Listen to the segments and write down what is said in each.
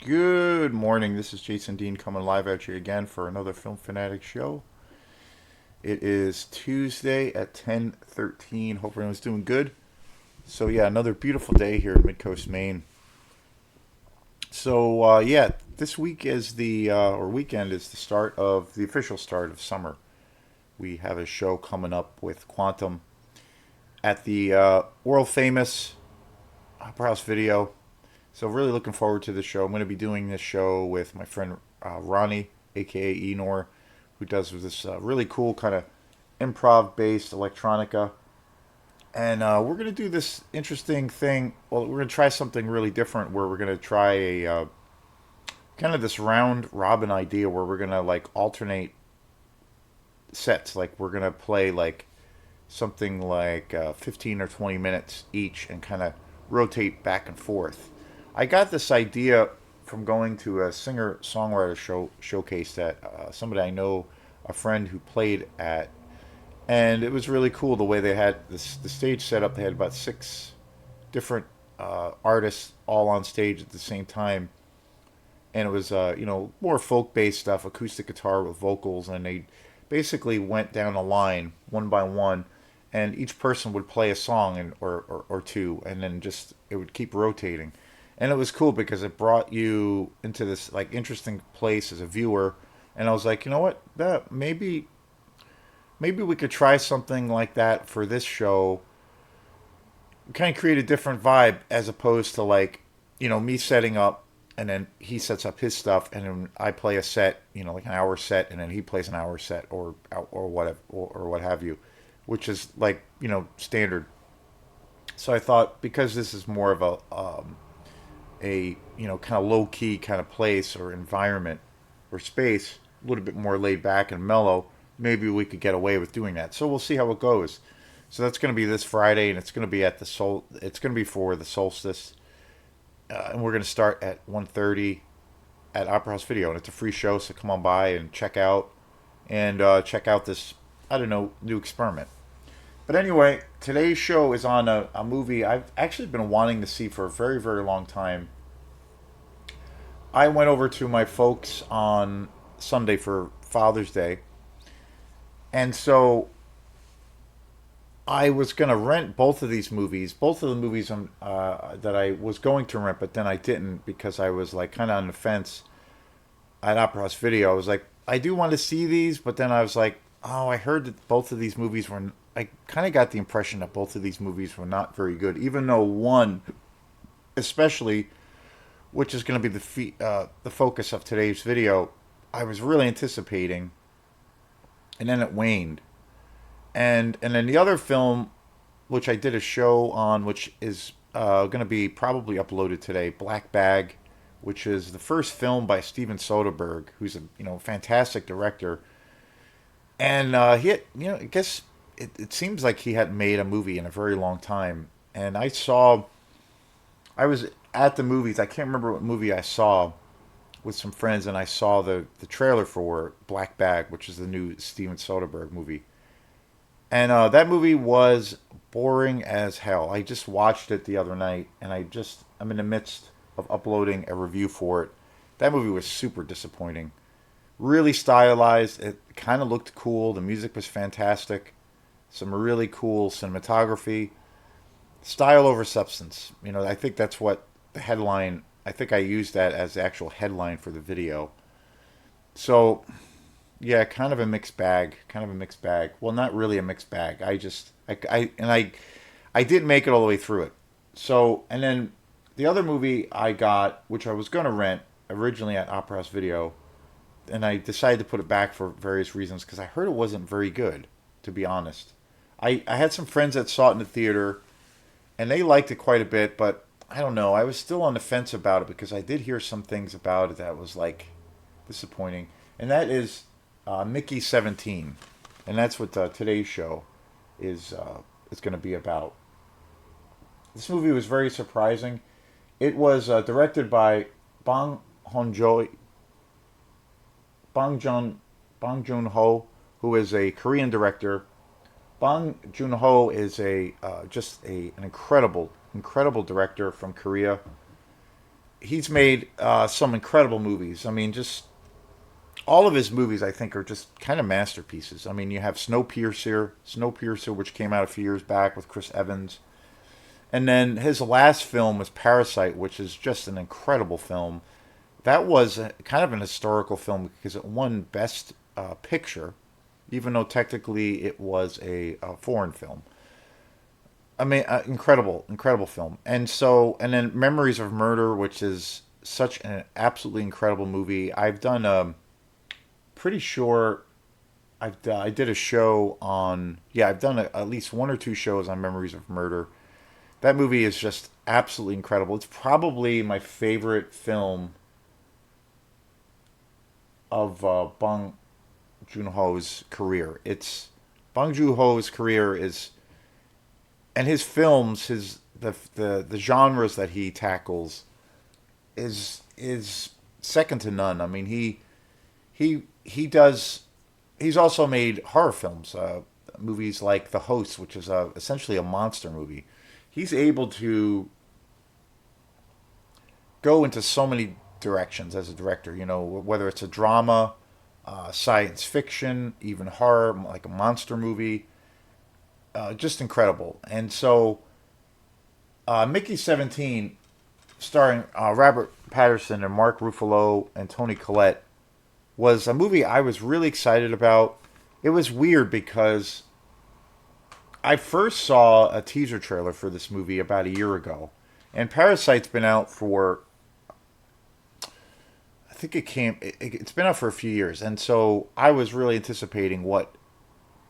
Good morning. This is Jason Dean coming live at you again for another Film Fanatic show. It is Tuesday at 10:13. Hope everyone's doing good. So yeah, another beautiful day here in Midcoast, Maine. So this week is the or weekend is the start of the official start of summer. We have a show coming up with Quantum at the world famous Opera House Video. So really looking forward to the show. I'm going to be doing this show with my friend Ronnie, aka Enor, who does this really cool kind of improv-based electronica. And we're going to do this interesting thing. Well, we're going to try something really different where we're going to try a kind of this round robin idea where we're going to like alternate sets. Like we're going to play like something like 15 or 20 minutes each and kind of rotate back and forth. I got this idea from going to a singer songwriter showcase that somebody I know, a friend who played at, and it was really cool the way they had this the stage set up. They had about six different artists all on stage at the same time, and it was more folk based stuff, acoustic guitar with vocals, and they basically went down a line one by one, and each person would play a song or two, and then just it would keep rotating, and it was cool because it brought you into this like interesting place as a viewer, and I was like, you know what, that maybe we could try something like that for this show, kind of create a different vibe as opposed to like me setting up and then he sets up his stuff and then I play a set, like an hour set, and then he plays an hour set or whatever or what have you, which is like standard. So I thought because this is more of a kind of low key kind of place or environment or space, a little bit more laid back and mellow, maybe we could get away with doing that. So we'll see how it goes. So that's going to be this Friday, and it's going to be at the sol. It's going to be for the solstice, and we're going to start at 1:30 at Opera House Video, and it's a free show. So come on by and check out this I don't know new experiment. But anyway, today's show is on a movie I've actually been wanting to see for a very very long time. I went over to my folks on Sunday for Father's Day, and so I was gonna rent both of these movies, both of the movies that I was going to rent, but then I didn't because I was like kind of on the fence at Opera House Video. I was like, I do want to see these, but then I was like, oh, I heard that both of these movies were. I kind of got the impression that both of these movies were not very good, even though one, especially, which is going to be the focus of today's video, I was really anticipating, and then it waned. And then the other film, which I did a show on, which is going to be probably uploaded today, Black Bag, which is the first film by Steven Soderbergh, who's a fantastic director, and he had, I guess it seems like he hadn't made a movie in a very long time, and I was at the movies. I can't remember what movie I saw with some friends, and I saw the trailer for Black Bag, which is the new Steven Soderbergh movie. And that movie was boring as hell. I just watched it the other night, and I'm in the midst of uploading a review for it. That movie was super disappointing. Really stylized. It kind of looked cool. The music was fantastic. Some really cool cinematography. Style over substance. I think that's what the headline. I think I used that as the actual headline for the video. So yeah, kind of a mixed bag. Kind of a mixed bag. Well, not really a mixed bag. I didn't make it all the way through it. So, and then the other movie I got, which I was going to rent originally at Opera House Video, and I decided to put it back for various reasons because I heard it wasn't very good, to be honest. I had some friends that saw it in the theater, and they liked it quite a bit, but I don't know. I was still on the fence about it because I did hear some things about it that was like disappointing, and that is Mickey 17, and that's what today's show is going to be about. This movie was very surprising. It was directed by Bong Honjo, Bong Joon Bong Joon Ho, who is a Korean director. Bong Joon Ho is an incredible director from Korea, he's made some incredible movies. I mean, just all of his movies, I think, are just kind of masterpieces. I mean, you have Snowpiercer, which came out a few years back with Chris Evans, and then his last film was Parasite, which is just an incredible film. That was kind of an historical film because it won Best Picture, even though technically it was a foreign film. I mean, incredible film. And then Memories of Murder, which is such an absolutely incredible movie. I've done pretty sure I did a show on, yeah, I've done at least one or two shows on Memories of Murder. That movie is just absolutely incredible. It's probably my favorite film of Bong Joon Ho's career. It's Bong Joon Ho's career is, and his films, the genres that he tackles is second to none. I mean, he does. He's also made horror films, movies like The Host, which is essentially a monster movie. He's able to go into so many directions as a director. You know, whether it's a drama, science fiction, even horror, like a monster movie, just incredible. And so, Mickey 17, starring Robert Patterson and Mark Ruffalo and Tony Collette, was a movie I was really excited about. It was weird because I first saw a teaser trailer for this movie about a year ago, and Parasite's been out for, I think it's been out for a few years, and so I was really anticipating what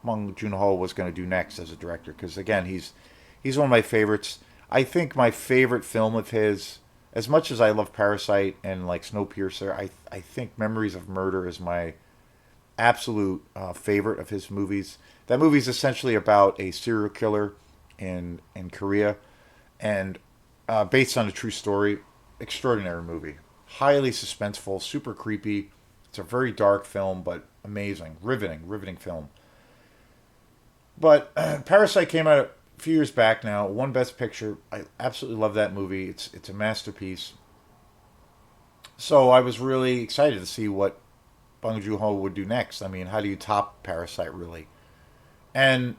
Bong Joon Ho was going to do next as a director because again he's one of my favorites. I think my favorite film of his, as much as I love Parasite and like Snowpiercer, I think Memories of Murder is my absolute favorite of his movies. That movie is essentially about a serial killer in Korea, and based on a true story. Extraordinary movie, highly suspenseful, super creepy. It's a very dark film, but amazing, riveting film. But Parasite came out a few years back now. Won Best Picture. I absolutely love that movie. It's a masterpiece. So I was really excited to see what Bong Joon Ho would do next. I mean, how do you top Parasite really? And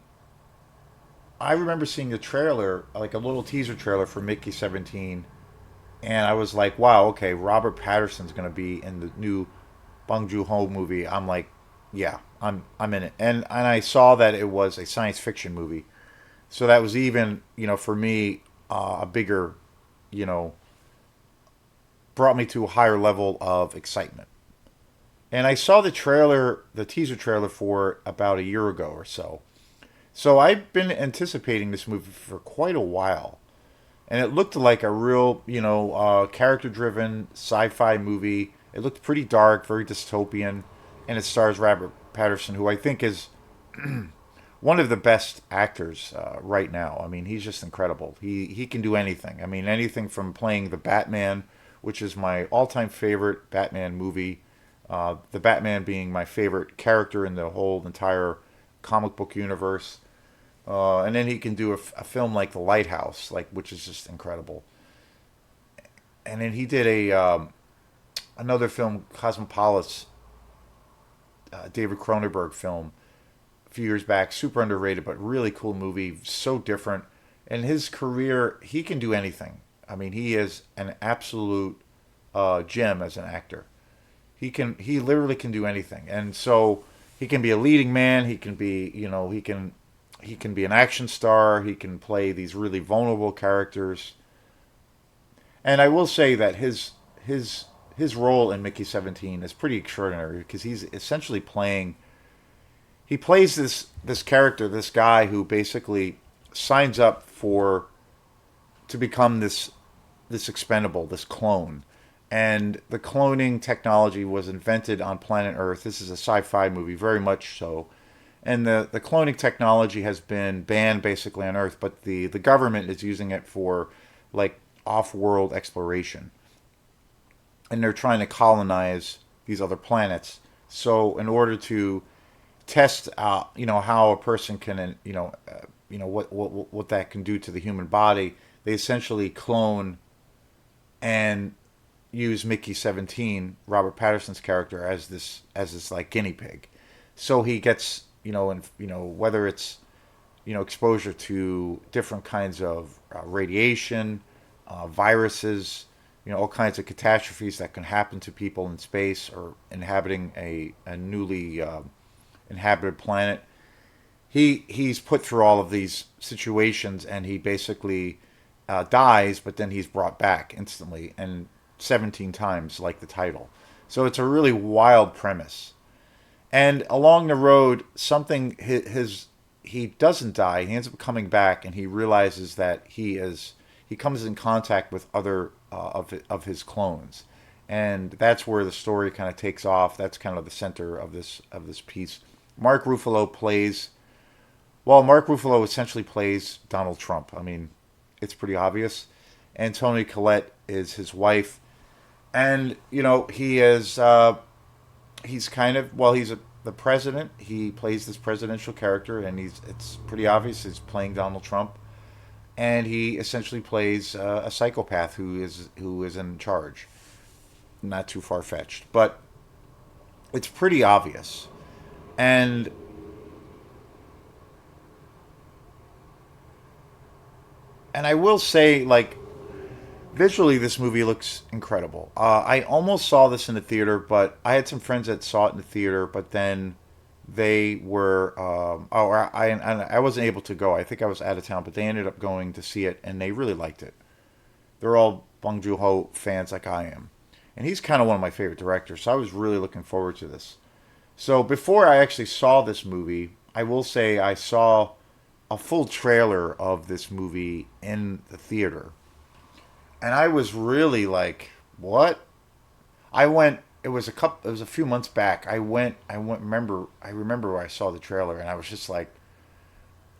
I remember seeing a trailer, like a little teaser trailer for Mickey 17, and I was like, wow, okay, Robert Patterson's going to be in the new Bong Joon Ho movie. I'm like, yeah, I'm in it. And I saw that it was a science fiction movie, so that was even, for me, a bigger, you know, brought me to a higher level of excitement. And I saw the teaser trailer for it about a year ago or so. So I've been anticipating this movie for quite a while, and it looked like a real, character-driven sci-fi movie. It looked pretty dark, very dystopian, and it stars Robert Patterson, who I think is one of the best actors right now. I mean, he's just incredible. He can do anything. I mean, anything from playing the Batman, which is my all-time favorite Batman movie. The Batman being my favorite character in the whole entire comic book universe. And then he can do a film like The Lighthouse, like which is just incredible. And then he did another film, Cosmopolis, David Cronenberg film, a few years back. Super underrated, but really cool movie. So different. In his career, he can do anything. I mean, he is an absolute gem as an actor. He literally can do anything, and so he can be a leading man. He can be, he can be an action star. He can play these really vulnerable characters. And I will say that his role in Mickey 17 is pretty extraordinary because he's essentially playing. He plays this character, this guy who basically signs up for to become this expendable, this clone. And the cloning technology was invented on planet Earth. This is a sci-fi movie, very much so. And the cloning technology has been banned basically on Earth, but the government is using it for like off-world exploration. And they're trying to colonize these other planets. So in order to test out, how a person can, what that can do to the human body, they essentially clone and use Mickey 17, Robert Patterson's character, as this like guinea pig. So he gets, and whether it's exposure to different kinds of radiation, viruses, all kinds of catastrophes that can happen to people in space or inhabiting a newly inhabited planet. He's put through all of these situations, and he basically dies, but then he's brought back instantly and 17 times, like the title. So it's a really wild premise. And along the road, something he doesn't die. He ends up coming back, and he realizes that he comes in contact with other of his clones, and that's where the story kind of takes off. That's kind of the center of this piece. Mark Ruffalo plays Mark Ruffalo essentially plays Donald Trump. I mean, it's pretty obvious. And Toni Collette is his wife, and he's kind of the president. He plays this presidential character, and it's pretty obvious he's playing Donald Trump, and he essentially plays a psychopath who is in charge. Not too far fetched, but it's pretty obvious. And I will say, like, visually, this movie looks incredible. I almost saw this in the theater, but I had some friends that saw it in the theater, but then they were I wasn't able to go. I think I was out of town, but they ended up going to see it, and they really liked it. They're all Bong Joon Ho fans like I am, and he's kind of one of my favorite directors. So I was really looking forward to this. So before I actually saw this movie, I will say I saw a full trailer of this movie in the theater, and I was really like, "What?" I went. It was a few months back. I went. I remember where I saw the trailer, and I was just like,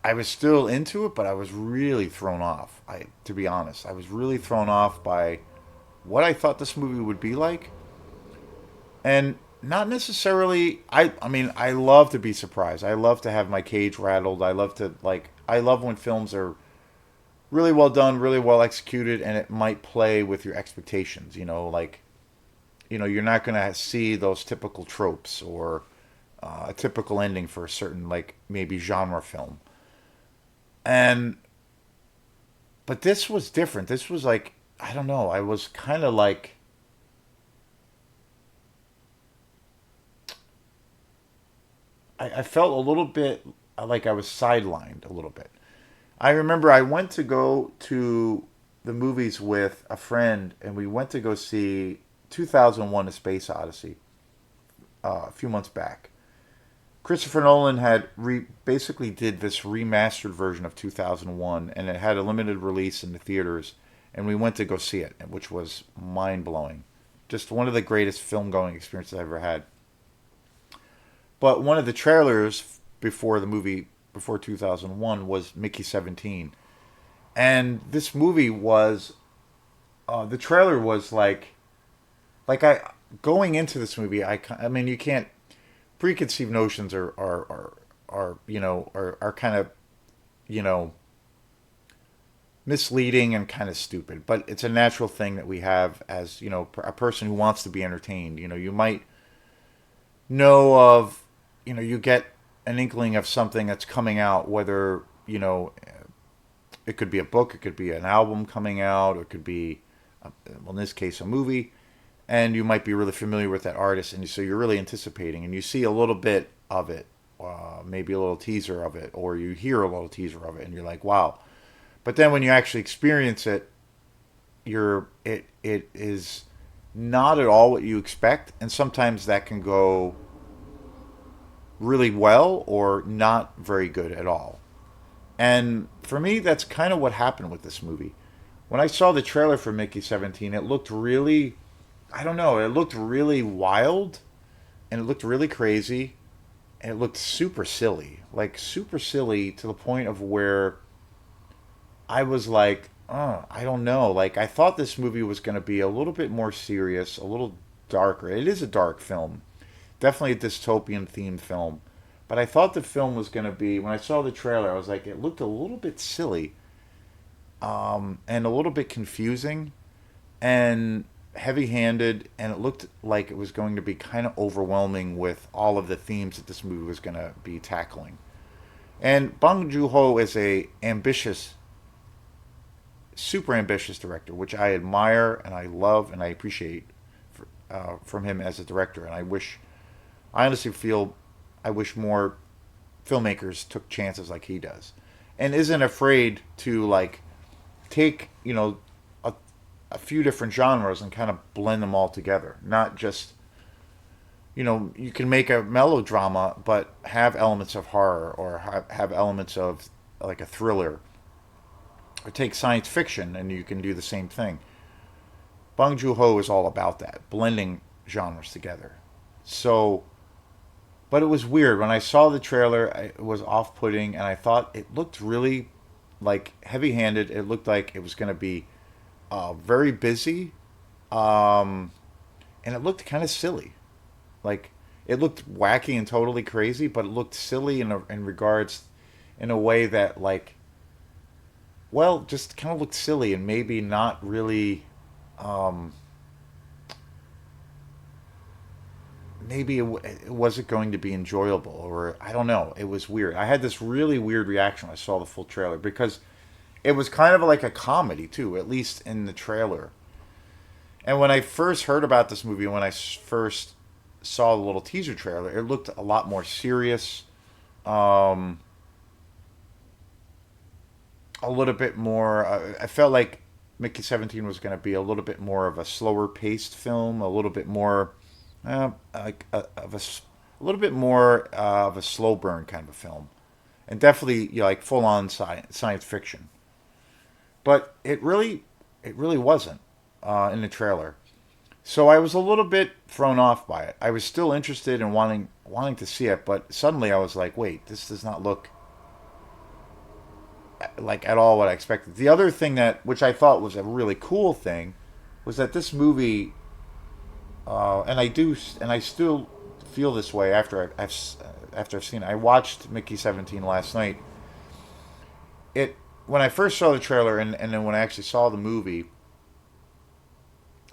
I was still into it, but I was really thrown off. To be honest, I was really thrown off by what I thought this movie would be like, and not necessarily. I mean, I love to be surprised. I love to have my cage rattled. I love to like. I love when films are really well done, really well executed, and it might play with your expectations. Like you're not going to see those typical tropes or a typical ending for a certain like maybe genre film. And but this was different. This was like I don't know. I was kind of like I felt a little bit like I was sidelined a little bit. I remember I went to go to the movies with a friend, and we went to go see 2001: A Space Odyssey a few months back. Christopher Nolan had basically did this remastered version of 2001, and it had a limited release in the theaters, and we went to go see it, which was mind blowing. Just one of the greatest film going experiences I ever had. But one of the trailers before the movie before 2001 was Mickey 17, and this movie was the trailer was like I going into this movie. I mean you can't preconceived notions are kind of you know misleading and kind of stupid, but it's a natural thing that we have as a person who wants to be entertained. You might know of you get an inkling of something that's coming out, whether it could be a book, it could be an album coming out, or it could be well, in this case a movie, and you might be really familiar with that artist, and so you're really anticipating, and you see a little bit of it, maybe a little teaser of it, or you hear a little teaser of it, and you're like, wow. But then when you actually experience it, it is not at all what you expect, and sometimes that can go really well or not very good at all. And for me, that's kind of what happened with this movie. When I saw the trailer for Mickey 17, it looked really, I don't know, it looked really wild, and it looked really crazy, and it looked super silly. Like super silly to the point of where I was like, oh, I don't know. Like I thought this movie was going to be a little bit more serious, a little darker. It is a dark film, definitely a dystopian themed film. But I thought the film was going to be, when I saw the trailer, I was like, it looked a little bit silly, and a little bit confusing. And heavy-handed, and it looked like it was going to be kind of overwhelming with all of the themes that this movie was going to be tackling. And Bong Joon Ho is a ambitious, super ambitious director, which I admire and I love and I appreciate from him as a director. And I honestly feel, I wish more filmmakers took chances like he does, and isn't afraid to like take a, a few different genres and kind of blend them all together. Not just you can make a melodrama, but have elements of horror or have elements of like a thriller, or take science fiction and you can do the same thing. Bong Joon Ho is all about that, blending genres together. So, but it was weird when I saw the trailer. It was off-putting, and I thought it looked really like heavy-handed. It looked like it was going to be very busy, um, and it looked kind of silly. Like it looked wacky and totally crazy, but it looked silly in regards, in a way that like, well, just kind of looked silly and maybe not really. Um, Maybe it wasn't going to be enjoyable, or I don't know. It was weird. I had this really weird reaction when I saw the full trailer because it was kind of like a comedy too, at least in the trailer. And when I first heard about this movie, when I first saw the little teaser trailer, it looked a lot more serious, um, a little bit more. I felt like Mickey 17 was going to be a little bit more of a slower paced film, a little bit more like a little bit more of a slow burn kind of a film, and definitely like full on science fiction. But it really wasn't in the trailer. So I was a little bit thrown off by it. I was still interested in wanting to see it, but suddenly I was like, wait, this does not look like at all what I expected. The other thing that, which I thought was a really cool thing, was that this movie, and I still feel this way after I've seen it. I watched Mickey 17 last night. It When I first saw the trailer, and then when I actually saw the movie,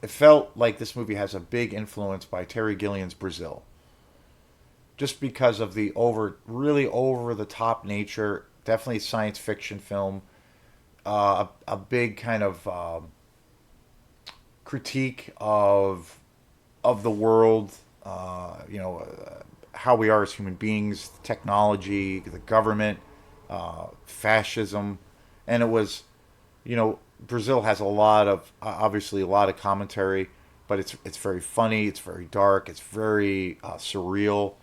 it felt like this movie has a big influence by Terry Gilliam's Brazil, just because of the really over the top nature. Definitely a science fiction film. A big kind of critique of the world. How we are as human beings, technology, the government, fascism, and it was, Brazil has a lot of obviously a lot of commentary, but it's very funny, it's very dark, it's very surreal.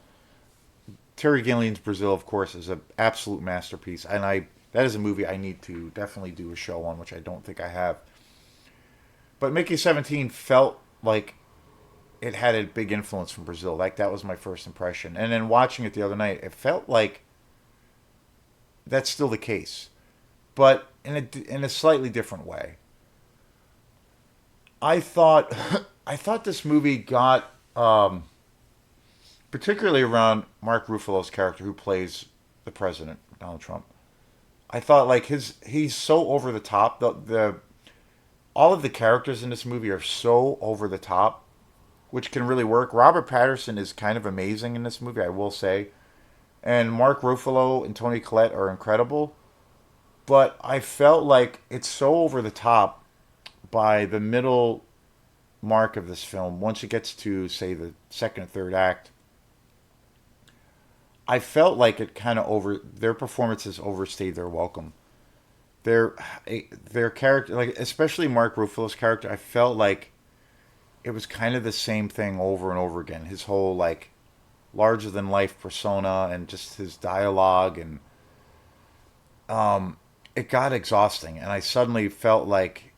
Terry Gilliam's Brazil, of course, is an absolute masterpiece, and I that is a movie I need to definitely do a show on, which I don't think I have. But Mickey 17 felt like it had a big influence from Brazil. Like that was my first impression, and then watching it the other night, it felt like that's still the case, but in a slightly different way. I thought I thought this movie got particularly around Mark Ruffalo's character who plays the president, Donald Trump. I thought like he's so over the top. The all of the characters in this movie are so over the top, which can really work. Robert Patterson is kind of amazing in this movie, I will say, and Mark Ruffalo and Toni Collette are incredible. But I felt like it's so over the top by the middle mark of this film. Once it gets to say the second and third act, I felt like it kind of over their performances overstayed their welcome. Their their character, like especially Mark Ruffalo's character, I felt like it was kind of the same thing over and over again. His whole like larger than life persona and just his dialogue, and it got exhausting, and I suddenly felt like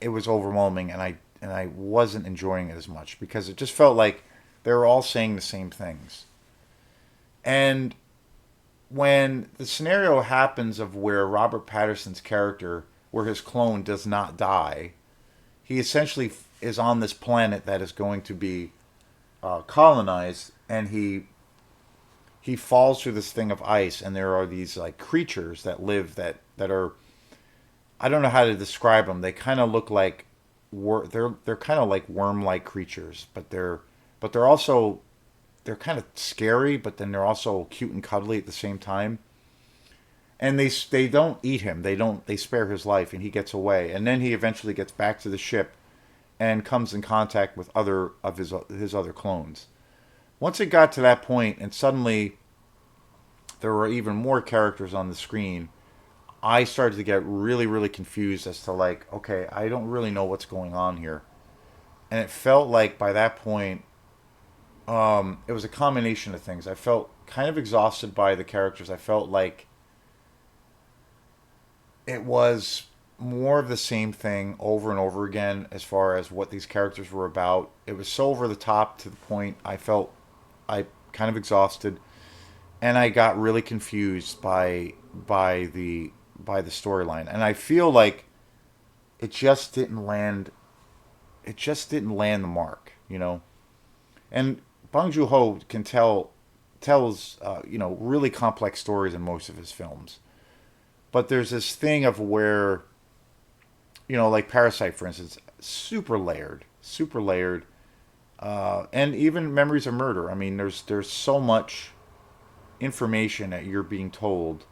it was overwhelming, and I wasn't enjoying it as much because it just felt like they were all saying the same things. And when the scenario happens of where Robert Patterson's character, where his clone does not die, he essentially is on this planet that is going to be colonized, and he falls through this thing of ice, and there are these like creatures that live that are, I don't know how to describe them. They kind of look like they're kind of like worm-like creatures, but they're also they're kind of scary, but then they're also cute and cuddly at the same time. And they don't eat him. They spare his life, and he gets away. And then he eventually gets back to the ship and comes in contact with other of his other clones. Once it got to that point, and suddenly there were even more characters on the screen, I started to get really confused as to like, okay, I don't really know what's going on here. And it felt like by that point, it was a combination of things. I felt kind of exhausted by the characters. I felt like it was more of the same thing over and over again as far as what these characters were about. It was so over the top to the point I felt I kind of exhausted, and I got really confused by the storyline. And I feel like it just didn't land. It just didn't land the mark, you know. And Bong Joon Ho can tells really complex stories in most of his films. But there's this thing of where, like Parasite, for instance, super layered, and even Memories of Murder. I mean, there's so much information that you're being told,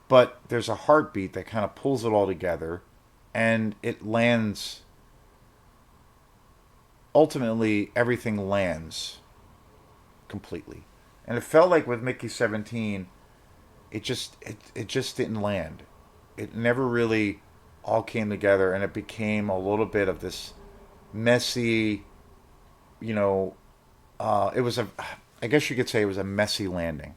but there's a heartbeat that kind of pulls it all together, and it lands. Ultimately, everything lands completely, and it felt like with Mickey 17, it just didn't land. It never really all came together, and it became a little bit of this messy, you know, it was a, I guess you could say it was a messy landing.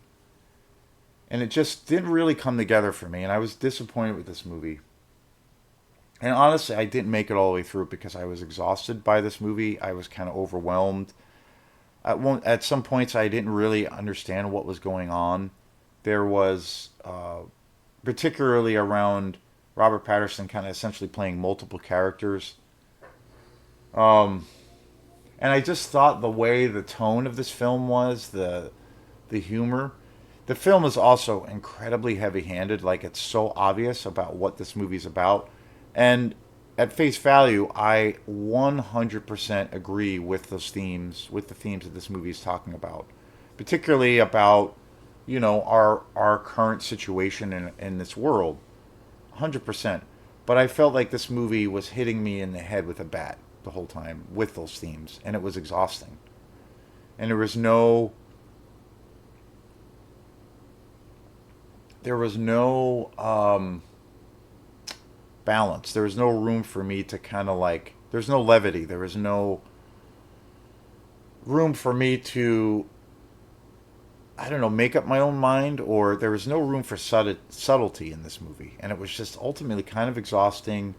And it just didn't really come together for me, and I was disappointed with this movie. And honestly, I didn't make it all the way through because I was exhausted by this movie. I was kind of overwhelmed. At some points, I didn't really understand what was going on. There was, particularly around Robert Patterson, kind of essentially playing multiple characters. Um, and I just thought the way the tone of this film was, the humor. The film is also incredibly heavy-handed. Like it's so obvious about what this movie's about, and at face value, I 100% agree with those themes, with the themes that this movie is talking about, particularly about our current situation in this world, 100%. But I felt like this movie was hitting me in the head with a bat the whole time with those themes, and it was exhausting. And there was no balance. There was no room for me to kind of like. There's no levity. There was no room for me to, I don't know, make up my own mind, or there was no room for subtlety in this movie, and it was just ultimately kind of exhausting.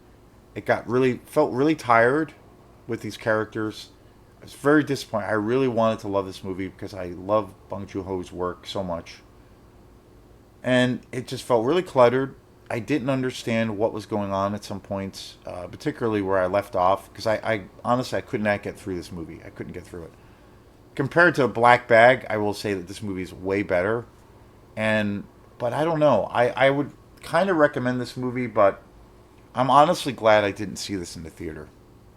It got really felt really tired with these characters. I was very disappointed. I really wanted to love this movie because I love Bong Joon Ho's work so much, and it just felt really cluttered. I didn't understand what was going on at some points, particularly where I left off, because I honestly I could not get through this movie. I couldn't get through it. Compared to Black Bag, I will say that this movie is way better. And but I don't know. I would kind of recommend this movie, but I'm honestly glad I didn't see this in the theater.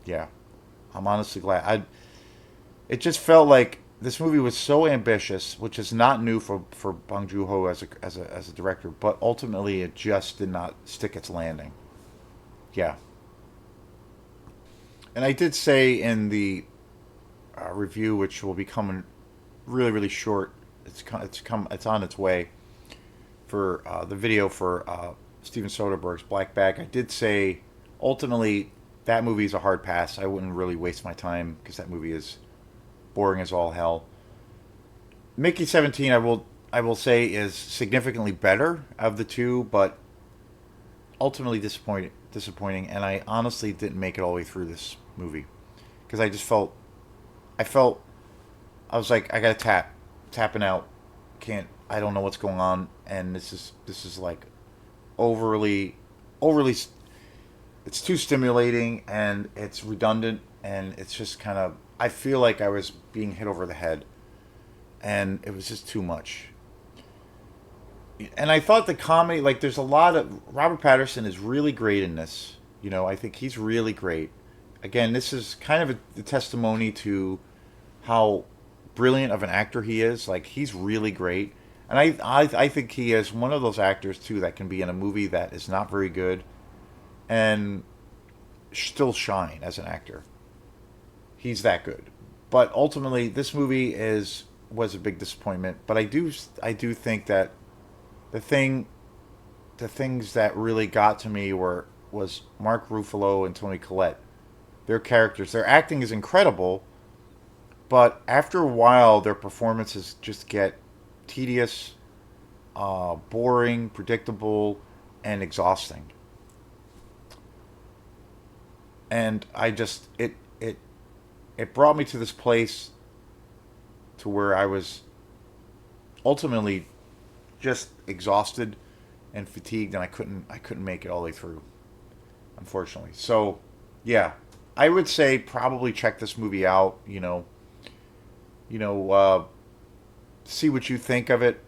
Yeah, I'm honestly glad. It just felt like this movie was so ambitious, which is not new for Bong Joon Ho as a director, but ultimately it just did not stick its landing. Yeah, and I did say in the review, which will be coming really short. It's on its way for the video for Steven Soderbergh's Black Bag. I did say ultimately that movie is a hard pass. I wouldn't really waste my time because that movie is boring as all hell. Mickey 17, I will say is significantly better of the two, but ultimately disappointing. And I honestly didn't make it all the way through this movie because I felt I was like I gotta tapping out. Can't I don't know what's going on, and this is like overly. It's too stimulating and it's redundant and it's just kind of. I feel like I was being hit over the head, and it was just too much. And I thought the comedy, like, there's a lot of Robert Patterson is really great in this. I think he's really great, again, this is kind of a testimony to how brilliant of an actor he is. Like he's really great, and I think he is one of those actors too that can be in a movie that is not very good and still shine as an actor. He's that good. But ultimately, this movie is was a big disappointment. But I do think that the thing the things that really got to me were was Mark Ruffalo and Toni Collette. Their characters, their acting is incredible, but after a while, their performances just get tedious, boring, predictable, and exhausting. And I just it brought me to this place to where I was ultimately just exhausted and fatigued, and I couldn't make it all the way through, unfortunately. So, yeah, I would say probably check this movie out. You know, see what you think of it.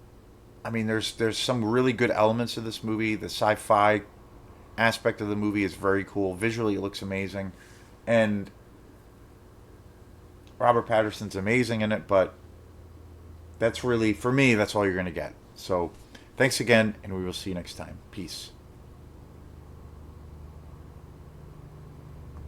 I mean, there's some really good elements of this movie. The sci-fi aspect of the movie is very cool. Visually, it looks amazing, and Robert Patterson's amazing in it. But that's really for me. That's all you're gonna get. So, thanks again, and we will see you next time. Peace.